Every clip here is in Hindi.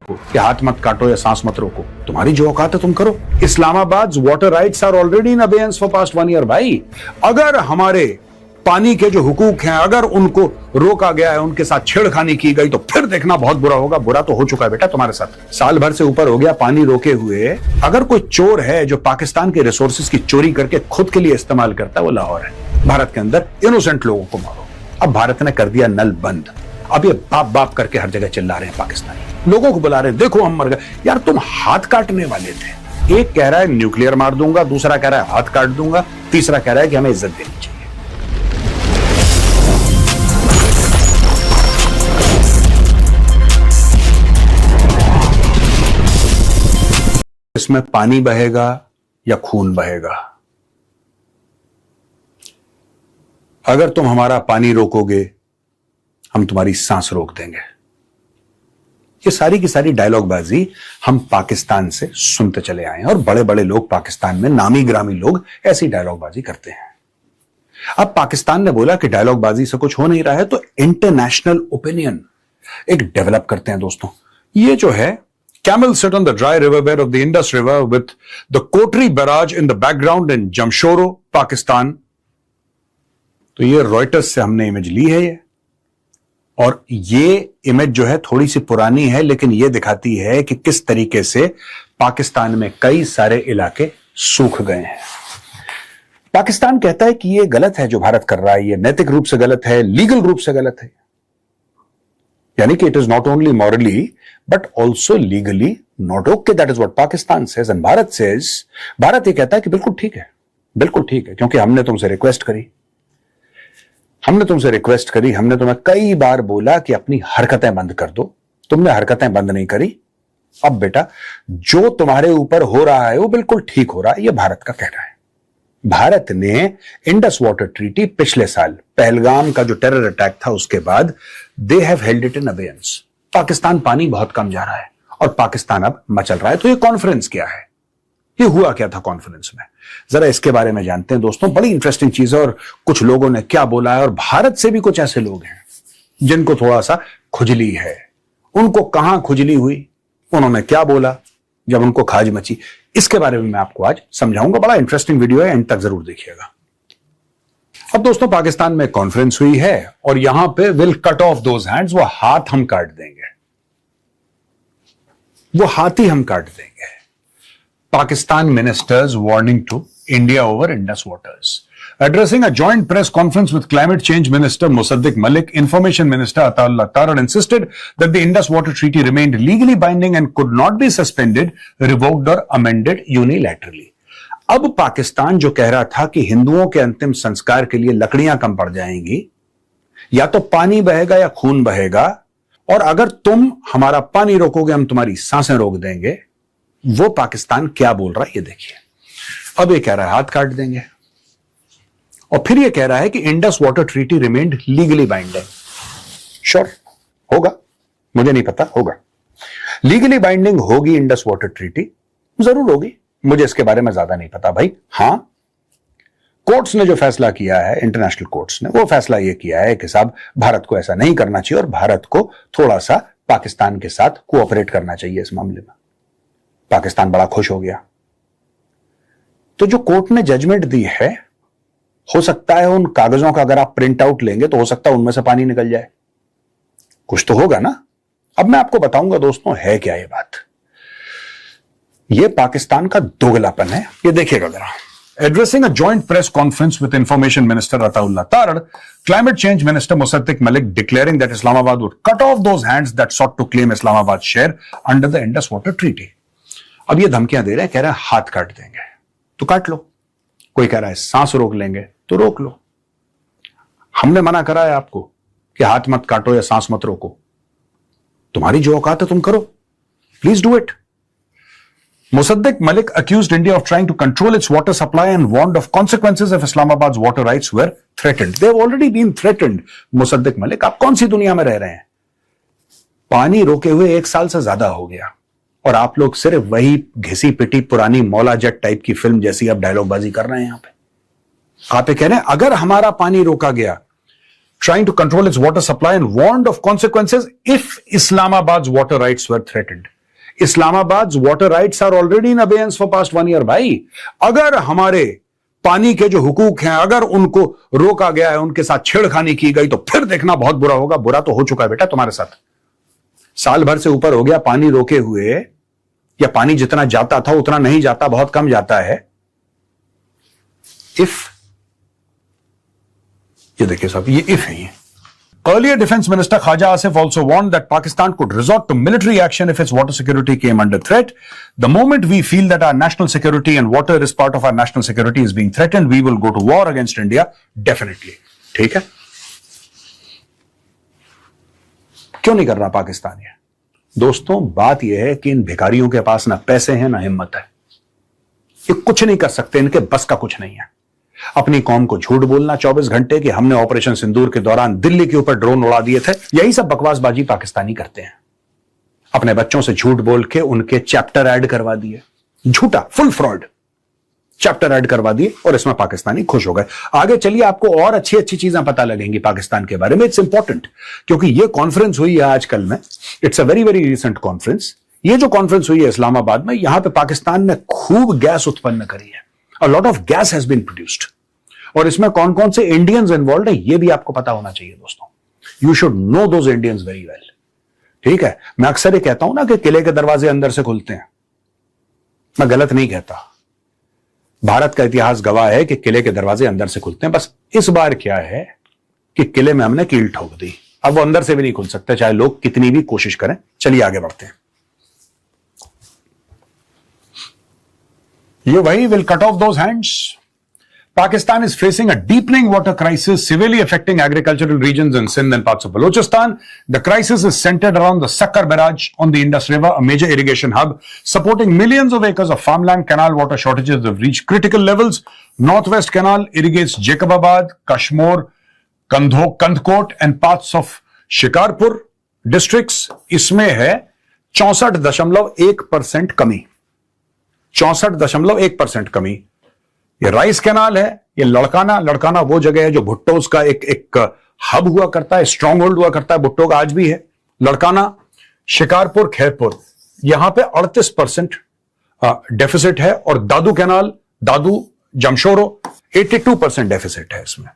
कि हाथ मत काटो या सांस मत रोको, तुम्हारी जो औकात है तुम करो। Islamabad water rights are already in abeyance for past 1 year. भाई अगर हमारे पानी के जो हुकूक हैं अगर उनको रोका गया है, उनके साथ छेड़खानी की गई, तो फिर देखना बहुत बुरा होगा। बुरा तो हो चुका है बेटा तुम्हारे साथ, साल भर से ऊपर हो गया पानी रोके हुए। अगर कोई चोर है जो पाकिस्तान के रिसोर्सेज की चोरी करके खुद के लिए इस्तेमाल करता है, वो लाहौर है। भारत के अंदर इनोसेंट लोगों को मारो। अब भारत ने कर दिया नल बंद। अब ये बाप बाप करके हर जगह चिल्ला रहे हैं, पाकिस्तानी लोगों को बुला रहे हैं, देखो हम मर गए। यार तुम हाथ काटने वाले थे। एक कह रहा है न्यूक्लियर मार दूंगा, दूसरा कह रहा है हाथ काट दूंगा, तीसरा कह रहा है कि हमें इज्जत देनी चाहिए। इसमें पानी बहेगा या खून बहेगा? अगर तुम हमारा पानी रोकोगे, हम तुम्हारी सांस रोक देंगे। ये सारी की सारी डायलॉगबाजी हम पाकिस्तान से सुनते चले आए हैं, और बड़े बड़े लोग पाकिस्तान में, नामी ग्रामी लोग, ऐसी डायलॉगबाजी करते हैं। अब पाकिस्तान ने बोला कि डायलॉगबाजी से कुछ हो नहीं रहा है, तो इंटरनेशनल ओपिनियन एक डेवलप करते हैं दोस्तों। ये जो है, Camels sit on the dry riverbed of the Indus River with the Kotri barrage in the background in Jamshoro, Pakistan. तो ये रॉयटर्स से हमने इमेज ली है ये, और ये इमेज जो है थोड़ी सी पुरानी है, लेकिन ये दिखाती है कि किस तरीके से पाकिस्तान में कई सारे इलाके सूख गए हैं। पाकिस्तान कहता है कि ये गलत है जो भारत कर रहा है, ये नैतिक रूप से गलत है, लीगल रूप से गलत है, यानी कि it is not only morally but also legally not okay. That is what Pakistan says and Bharat says, Bharat ये कहता है कि बिल्कुल ठीक है, बिल्कुल ठीक है, क्योंकि हमने तुमसे रिक्वेस्ट करी, हमने तुम्हें कई बार बोला कि अपनी हरकतें बंद कर दो, तुमने हरकतें बंद नहीं करी। अब बेटा जो तुम्हारे ऊपर हो रहा है वो बिल्कुल ठीक हो रहा है, ये भारत का कहना है। भारत ने इंडस वाटर ट्रीटी पिछले साल पहलगाम का जो टेरर अटैक था उसके बाद they have held it in abeyance. Pakistan पानी बहुत कम जा रहा है और पाकिस्तान अब मचल रहा है। तो ये कॉन्फ्रेंस क्या है, ये हुआ क्या था कॉन्फ्रेंस में, जरा इसके बारे में जानते हैं दोस्तों। बड़ी इंटरेस्टिंग चीज है, और कुछ लोगों ने क्या बोला है, और भारत से भी कुछ ऐसे लोग हैं जिनको थोड़ा सा खुजली है। उनको कहां खुजली हुई, उन्होंने क्या बोला जब उनको खाज मची, इसके बारे में मैं आपको आज समझाऊंगा। बड़ा इंटरेस्टिंग वीडियो है, एंड तक जरूर देखिएगा। अब दोस्तों पाकिस्तान में कॉन्फ्रेंस हुई है और यहां पे will cut off those hands, वो हाथ हम काट देंगे, वो हाथ ही हम काट देंगे। Pakistan ministers warning to India over Indus waters. Addressing a joint press conference with climate change minister Musaddiq Malik, information minister Ataullah Tarar insisted that the Indus Water Treaty remained legally binding and could not be suspended, revoked or amended unilaterally. अब पाकिस्तान जो कह रहा था कि हिंदुओं के अंतिम संस्कार के लिए लकड़ियां कम पड़ जाएंगी, या तो पानी बहेगा या खून बहेगा, और अगर तुम हमारा पानी रोकोगे हम तुम्हारी सांसें रोक देंगे। वो पाकिस्तान क्या बोल रहा है ये देखिए। अब ये कह रहा है हाथ काट देंगे, और फिर ये कह रहा है कि Indus water treaty remained legally binding. Sure होगा, मुझे नहीं पता, होगा लीगली बाइंडिंग होगी इंडस वाटर ट्रीटी, जरूर होगी, मुझे इसके बारे में ज्यादा नहीं पता भाई। हां, कोर्ट्स ने जो फैसला किया है, इंटरनेशनल कोर्ट्स ने वो फैसला ये किया है कि साहब भारत को ऐसा नहीं करना चाहिए और भारत को थोड़ा सा पाकिस्तान के साथ कोऑपरेट करना चाहिए इस मामले में। पाकिस्तान बड़ा खुश हो गया। तो जो कोर्ट ने जजमेंट दी है, हो सकता है उन कागजों का अगर आप प्रिंट आउट लेंगे तो हो सकता है उनमें से पानी निकल जाए, कुछ तो होगा ना। अब मैं आपको बताऊंगा दोस्तों है क्या ये बात। ये पाकिस्तान का दोगलापन है, ये देखिएगा जरा। Addressing a joint press conference with Information Minister Ataullah Tarar, Climate Change Minister Musaddiq Malik declaring that Islamabad would cut off those hands that sought to claim Islamabad's share under the Indus Water Treaty. अब ये धमकियां दे रहे हैं, कह रहे हैं हाथ काट देंगे, तो काट लो। कोई कह रहा है सांस रोक लेंगे, तो रोक लो। हमने मना करा है आपको कि हाथ मत काटो या सांस मत रोको, तुम्हारी जो औकात है तुम करो, please do it. Musaddiq Malik accused India of trying to control its water supply and warned of consequences if Islamabad's water rights were threatened. They have already been threatened. Musaddiq Malik, आप कौन सी दुनिया में रह रहे हैं? पानी रोके हुए 1 साल से ज्यादा हो गया और आप लोग सिर्फ वही घिसी पिटी पुरानी मौला जट टाइप की फिल्म जैसी अब डायलॉगबाजी कर रहे हैं। यहां पे आप ये कह रहे हैं अगर हमारा पानी रोका गया, trying to control its water supply and warned of consequences if Islamabad's water rights were threatened. Islamabad's water rights are already in abeyance for past 1 year. भाई, अगर हमारे पानी के जो हुकूक हैं, अगर उनको रोका गया है, उनके साथ छेड़खानी की गई, तो फिर देखना बहुत बुरा होगा। बुरा तो हो चुका है बेटा तुम्हारे साथ। साल भर से ऊपर हो गया पानी रोके हुए, या पानी जितना जाता था उतना नहीं जाता, बहुत कम जाता है। इफ, ये देखिए साहब, ये इफ है ये। Earlier Defense Minister Khaja Asif also warned that Pakistan could resort to military action if its water security came under threat. The moment we feel that our national security and water is part of our national security is being threatened, we will go to war against India, definitely. ठीक है? क्यों नहीं कर रहा पाकिस्तान ये? दोस्तों, बात यह है कि इन भिखारियों के पास ना पैसे हैं ना हिम्मत है। ये कुछ नहीं कर सकते, इनके बस का कुछ नहीं है। अपनी कौम को झूठ बोलना 24 घंटे कि हमने ऑपरेशन सिंदूर के दौरान दिल्ली के ऊपर ड्रोन उड़ा दिए थे, यही सब बकवासबाजी पाकिस्तानी करते हैं। अपने बच्चों से झूठ बोल के उनके चैप्टर ऐड करवा दिए, झूठा फुल फ्रॉड चैप्टर ऐड करवा दिए, और इसमें पाकिस्तानी खुश हो गए। आगे चलिए, आपको और अच्छी अच्छी चीजें पता लगेंगी पाकिस्तान के बारे में। इट्स इंपॉर्टेंट, क्योंकि ये कॉन्फ्रेंस हुई है आजकल में, it's a very very recent conference. ये जो कॉन्फ्रेंस हुई है इस्लामाबाद में, यहां पे पाकिस्तान ने खूब गैस उत्पन्न करी है। A lot of gas has been produced. और इसमें कौन कौन से इंडियंस इन्वॉल्व है ये भी आपको पता होना चाहिए दोस्तों। You should know those Indians very well. ठीक है, मैं अक्सर ये कहता हूं ना कि किले के दरवाजे अंदर से खुलते हैं। मैं गलत नहीं कहता, भारत का इतिहास गवाह है कि किले के दरवाजे अंदर से खुलते हैं। बस इस बार क्या है कि किले में हमने कील ठोक दी, अब वो अंदर से भी नहीं खुल सकते, चाहे लोग कितनी भी कोशिश करें। चलिए आगे बढ़ते हैं। ये वही will cut off those hands. Pakistan is facing a deepening water crisis severely affecting agricultural regions in Sindh and parts of Balochistan. The crisis is centered around the Sakkar Barrage on the Indus River, a major irrigation hub supporting millions of acres of farmland. Canal water shortages have reached critical levels. Northwest Canal irrigates Jacobabad, Kashmir, Kandkot and parts of Shikarpur districts. इसमें है 64.1% कमी, 64.1% कमी। ये राइस कैनाल है, ये लड़काना वो जगह है जो भुट्टो का एक हब हुआ करता है, स्ट्रॉन्ग होल्ड हुआ करता है भुट्टो का, आज भी है। लड़काना, शिकारपुर, खैरपुर, यहां पे 38% डेफिसिट है, और दादू कैनाल, दादू जमशोरो 82% डेफिसिट है इसमें।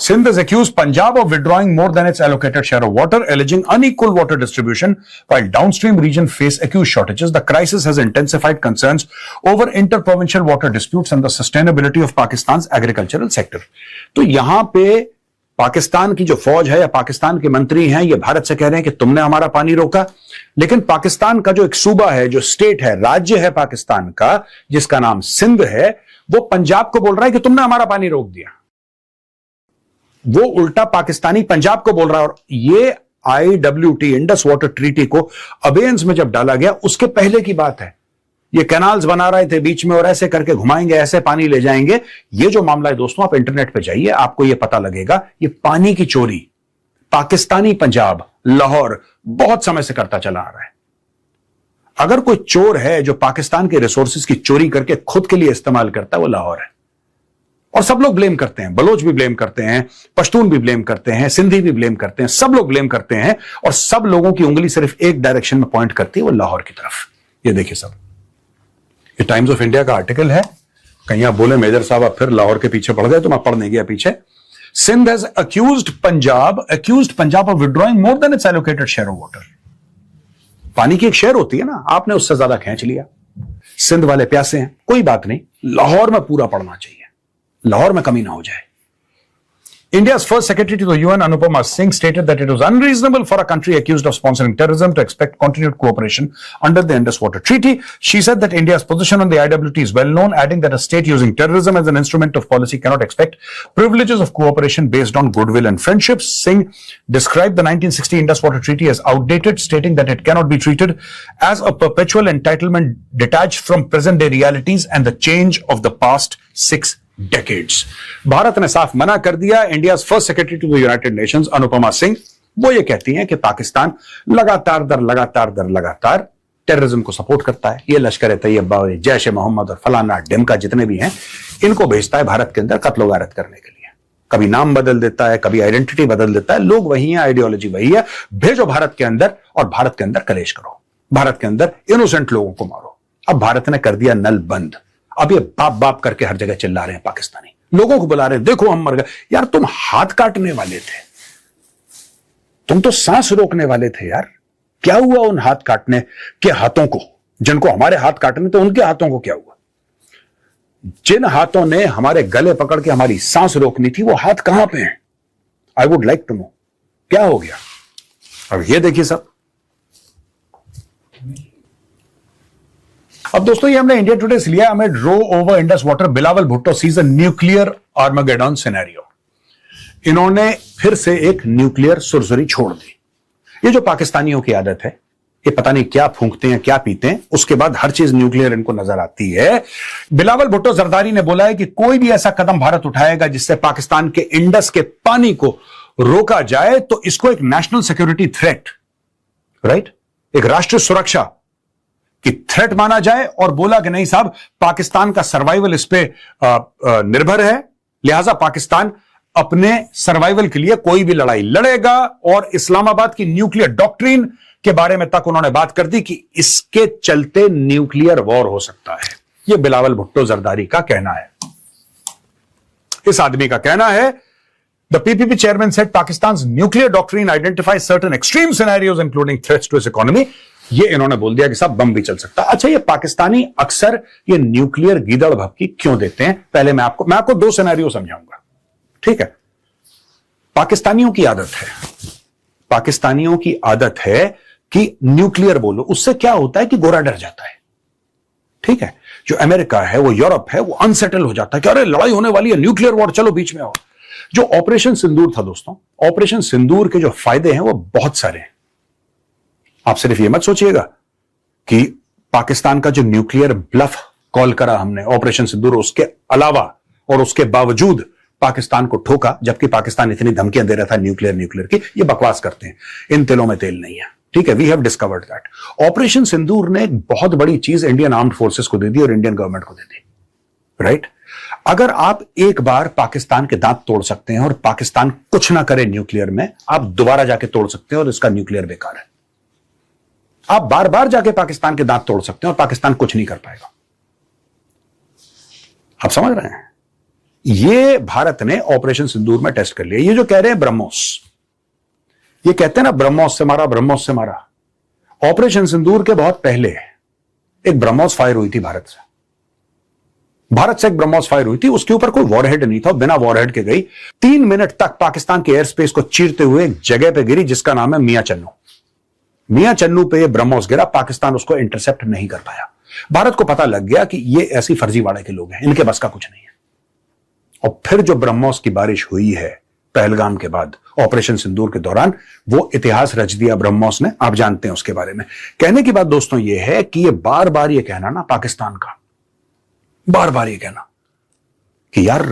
Sindh has accused Punjab of withdrawing more than its allocated share of water, alleging unequal water distribution, while downstream regions face acute shortages. The crisis has intensified concerns over interprovincial water disputes and the sustainability of Pakistan's agricultural sector. तो यहां पे पाकिस्तान की जो फौज है या पाकिस्तान के मंत्री हैं, ये भारत से कह रहे हैं कि तुमने हमारा पानी रोका, लेकिन पाकिस्तान का जो एक सूबा है, जो स्टेट है, राज्य है पाकिस्तान का, जिसका नाम सिंध है, वो पंजाब को बोल रहा है कि तुमने हमारा पानी रोक दिया। वो उल्टा पाकिस्तानी पंजाब को बोल रहा है। और ये IWT, इंडस वाटर ट्रीटी को अबेयंस में जब डाला गया, उसके पहले की बात है। ये कैनाल्स बना रहे थे बीच में, और ऐसे करके घुमाएंगे, ऐसे पानी ले जाएंगे। ये जो मामला है दोस्तों, आप इंटरनेट पे जाइए, आपको ये पता लगेगा। ये पानी की चोरी पाकिस्तानी पंजाब, लाहौर बहुत समय से करता चला आ रहा है। अगर कोई चोर है जो पाकिस्तान के रिसोर्सेज की चोरी करके खुद के लिए इस्तेमाल करता है, वो लाहौर है। और सब लोग ब्लेम करते हैं, बलोच भी ब्लेम करते हैं, पश्तून भी ब्लेम करते हैं, सिंधी भी ब्लेम करते हैं, सब लोग ब्लेम करते हैं, और सब लोगों की उंगली सिर्फ एक डायरेक्शन में पॉइंट करती है, वो लाहौर की तरफ। ये देखिए सब, ये टाइम्स ऑफ इंडिया का आर्टिकल है। कहीं आप बोले मेजर साहब आप फिर लाहौर के पीछे पड़ गए, तो मैं पढ़ नहीं गया पीछे। Sindh has accused Punjab of withdrawing more than its allocated share of water. पानी की एक शेयर होती है ना, आपने उससे ज्यादा खींच लिया। सिंध वाले प्यासे हैं, कोई बात नहीं, लाहौर में पूरा पड़ना चाहिए, लाहौर में कमी ना हो जाए। India's first secretary to the UN, Anupama Singh, stated that it was unreasonable for a country accused of sponsoring terrorism to expect continued cooperation under the Indus Water Treaty. She said that India's position on the IWT is well known, adding that a state using terrorism as an instrument of policy cannot expect privileges of cooperation based on goodwill and friendship. Singh described the 1960 Indus Water Treaty as outdated, stating that it cannot be treated as a perpetual entitlement detached from present-day realities and the change of the past 6 decades. Bharat ने साफ मना कर दिया। India first secretary to the United Nations Anupama Singh, वो ये कहती हैं कि पाकिस्तान लगातार टेररिज्म को सपोर्ट करता है। ये लश्कर तैयबा, जैश ए मोहम्मद और फलाना डिमका जितने भी हैं, इनको भेजता है भारत के अंदर कत्ल गारत करने के लिए। कभी नाम बदल देता है, कभी आइडेंटिटी बदल देता है, लोग वही हैं, आइडियोलॉजी वही है। भेजो भारत के अंदर और भारत के अंदर कलेश करो, भारत के अंदर इनोसेंट लोगों को मारो। अब भारत ने कर दिया नल बंद। अब ये बाप बाप करके हर जगह चिल्ला रहे हैं, पाकिस्तानी लोगों को बुला रहे हैं, देखो हम मर गए। यार तुम हाथ काटने वाले थे, तुम तो सांस रोकने वाले थे यार। क्या हुआ उन हाथ काटने के हाथों को? जिनको हमारे हाथ काटने थे उनके हाथों को क्या हुआ? जिन हाथों ने हमारे गले पकड़ के हमारी सांस रोकनी थी, वो हाथ कहां पे हैं? I would like to know क्या हो गया। अब ये देखिए सब। अब दोस्तों ये हमने इंडिया टुडे से लिया, हमें row over Indus water, Bilawal Bhutto sees a nuclear Armageddon scenario. इन्होंने फिर से एक न्यूक्लियर सुरसुरी छोड़ दी। ये जो पाकिस्तानियों की आदत है, ये पता नहीं क्या फूंकते हैं, क्या पीते हैं, उसके बाद हर चीज न्यूक्लियर इनको नजर आती है। बिलावल भुट्टो जरदारी ने बोला है कि कोई भी ऐसा कदम भारत उठाएगा जिससे पाकिस्तान के इंडस के पानी को रोका जाए तो इसको एक नेशनल सिक्योरिटी थ्रेट, राइट, एक राष्ट्रीय सुरक्षा की थ्रेट माना जाए। और बोला कि नहीं साहब, पाकिस्तान का सर्वाइवल इस पे निर्भर है, लिहाजा पाकिस्तान अपने सर्वाइवल के लिए कोई भी लड़ाई लड़ेगा। और इस्लामाबाद की न्यूक्लियर डॉक्ट्रिन के बारे में तक उन्होंने बात कर दी कि इसके चलते न्यूक्लियर वॉर हो सकता है। यह बिलावल भुट्टो जरदारी का कहना है। इस आदमी का कहना है, the PPP chairman said Pakistan's nuclear doctrine identifies certain extreme scenarios including threats to its economy. ये इन्होंने बोल दिया कि सब बम भी चल सकता है। अच्छा, ये पाकिस्तानी अक्सर ये न्यूक्लियर गीदड़ भभकी क्यों देते हैं? पहले मैं आपको दो सिनेरियो समझाऊंगा, ठीक है। पाकिस्तानियों की आदत है कि न्यूक्लियर बोलो, उससे क्या होता है कि गोरा डर जाता है, ठीक है। जो अमेरिका है, वो यूरोप है, वो अनसेटल हो जाता है कि अरे लड़ाई होने वाली है, न्यूक्लियर वॉर, चलो बीच में आओ। जो ऑपरेशन सिंदूर था दोस्तों, ऑपरेशन सिंदूर के जो फायदे हैं वो बहुत सारे हैं। आप सिर्फ ये मत सोचिएगा कि पाकिस्तान का जो न्यूक्लियर ब्लफ कॉल करा हमने ऑपरेशन सिंदूर, उसके अलावा और उसके बावजूद पाकिस्तान को ठोका, जबकि पाकिस्तान इतनी धमकियां दे रहा था न्यूक्लियर की। ये बकवास करते हैं, इन तिलों में तेल नहीं है, ठीक है। We have discovered that. Operation Sindoor ने एक बहुत बड़ी चीज इंडियन आर्म्ड फोर्सेस को दे दी और इंडियन गवर्नमेंट को दे दी, राइट। अगर आप एक बार पाकिस्तान के दांत तोड़ सकते हैं और पाकिस्तान कुछ ना करे न्यूक्लियर में, आप दोबारा जाके तोड़ सकते हैं और इसका न्यूक्लियर बेकार है। आप बार बार जाके पाकिस्तान के दांत तोड़ सकते हैं और पाकिस्तान कुछ नहीं कर पाएगा। आप समझ रहे हैं? ये भारत ने ऑपरेशन सिंदूर में टेस्ट कर लिया। ये जो कह रहे हैं ब्रह्मोस, ये कहते हैं ना ब्रह्मोस से मारा, ब्रह्मोस से मारा। ऑपरेशन सिंदूर के बहुत पहले एक ब्रह्मोस फायर हुई थी भारत से। भारत से एक ब्रह्मोस फायर हुई थी, उसके ऊपर कोई वॉरहेड नहीं था, बिना वॉरहेड के गई। 3 मिनट तक पाकिस्तान के एयर स्पेस को चीरते हुए एक जगह पे गिरी जिसका नाम है मियां चन्नू। मियां चन्नू पे ये ब्रह्मोस गिरा, पाकिस्तान उसको इंटरसेप्ट नहीं कर पाया। भारत को पता लग गया कि ये ऐसी फर्जीवाड़े के लोग हैं, इनके बस का कुछ नहीं है। और फिर जो ब्रह्मोस की बारिश हुई है पहलगाम के बाद, ऑपरेशन सिंदूर के दौरान, वो इतिहास रच दिया ब्रह्मोस ने। आप जानते हैं उसके बारे में। कहने की बात दोस्तों ये है कि ये बार बार ये कहना ना पाकिस्तान का, बार बार ये कहना कि यार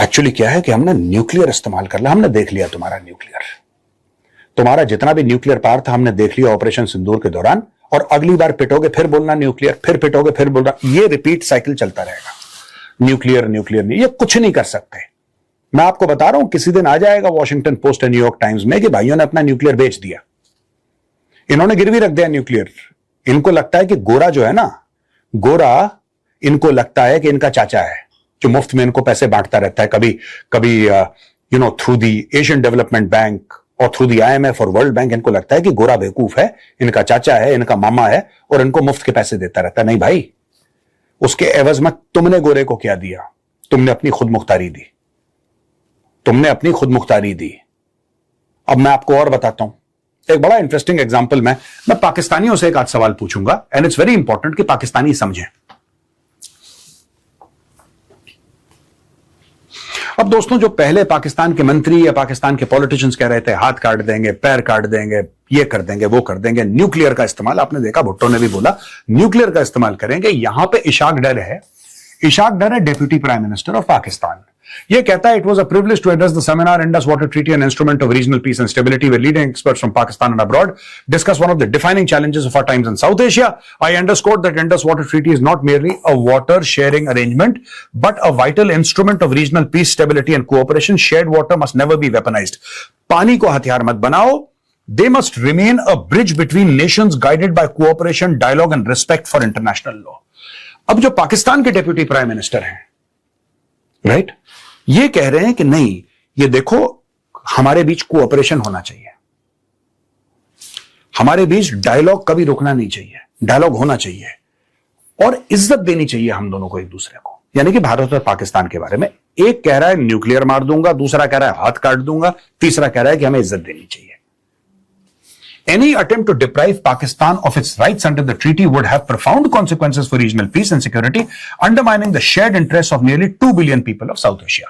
एक्चुअली क्या है कि हमने न्यूक्लियर इस्तेमाल कर लिया, हमने देख लिया तुम्हारा न्यूक्लियर, तुम्हारा जितना भी न्यूक्लियर पावर था हमने देख लिया ऑपरेशन सिंदूर के दौरान, और अगली बार पिटोगे फिर बोलना न्यूक्लियर, फिर पिटोगे फिर बोलना। ये रिपीट साइकिल चलता रहेगा। न्यूक्लियर न्यूक्लियर नहीं, ये कुछ नहीं कर सकते। मैं आपको बता रहा हूं, किसी दिन आ जाएगा वॉशिंगटन पोस्ट और न्यूयॉर्क टाइम्स में कि भाइयों ने अपना न्यूक्लियर बेच दिया, इन्होंने गिरवी रख दिया न्यूक्लियर। इनको लगता है कि गोरा जो है ना, गोरा इनको लगता है कि इनका चाचा है जो मुफ्त में इनको पैसे बांटता रहता है, कभी through the Asian development bank और थ्रू दी IMF और वर्ल्ड बैंक। इनको लगता है कि गोरा बेवकूफ है, इनका चाचा है, इनका मामा है और इनको मुफ्त के पैसे देता रहता है। नहीं भाई, उसके एवज में तुमने गोरे को क्या दिया? तुमने अपनी खुद मुख्तारी दी, तुमने अपनी खुद मुख्तारी दी। अब मैं आपको और बताता हूं एक बड़ा इंटरेस्टिंग एग्जांपल। मैं पाकिस्तानियों से एक आध सवाल पूछूंगा, एंड इट्स वेरी इंपॉर्टेंट कि पाकिस्तानी समझें। अब दोस्तों, जो पहले पाकिस्तान के मंत्री या पाकिस्तान के पॉलिटिशियंस कह रहे थे हाथ काट देंगे, पैर काट देंगे, ये कर देंगे, वो कर देंगे, न्यूक्लियर का इस्तेमाल, आपने देखा भुट्टो ने भी बोला न्यूक्लियर का इस्तेमाल करेंगे। यहां पे इशाक डर है। इशाक डर है deputy prime minister of Pakistan. ये कहता है, it was a privilege to address the seminar Indus Water Treaty, an instrument of regional peace and stability, where leading experts from Pakistan and abroad discuss one of the defining challenges of our times in South Asia. I underscored that Indus Water Treaty is not merely a water sharing arrangement, but a vital instrument of regional peace, stability and cooperation. Shared water must never be weaponized. पानी को हथियार मत बनाओ. They must remain a bridge between nations guided by cooperation, dialogue and respect for international law. अब जो पाकिस्तान के डेप्यूटी प्राइम मिनिस्टर हैं, राइट, ये कह रहे हैं कि नहीं, ये देखो, हमारे बीच कोऑपरेशन होना चाहिए, हमारे बीच डायलॉग कभी रुकना नहीं चाहिए, डायलॉग होना चाहिए और इज्जत देनी चाहिए हम दोनों को एक दूसरे को. यानी कि भारत और पाकिस्तान के बारे में एक कह रहा है न्यूक्लियर मार दूंगा, दूसरा कह रहा है हाथ काट दूंगा, तीसरा कह रहा है कि हमें इज्जत देनी चाहिए. Any attempt to deprive Pakistan of its rights under the treaty would have profound consequences for regional peace and security, undermining the shared interests of nearly 2 billion people of South Asia.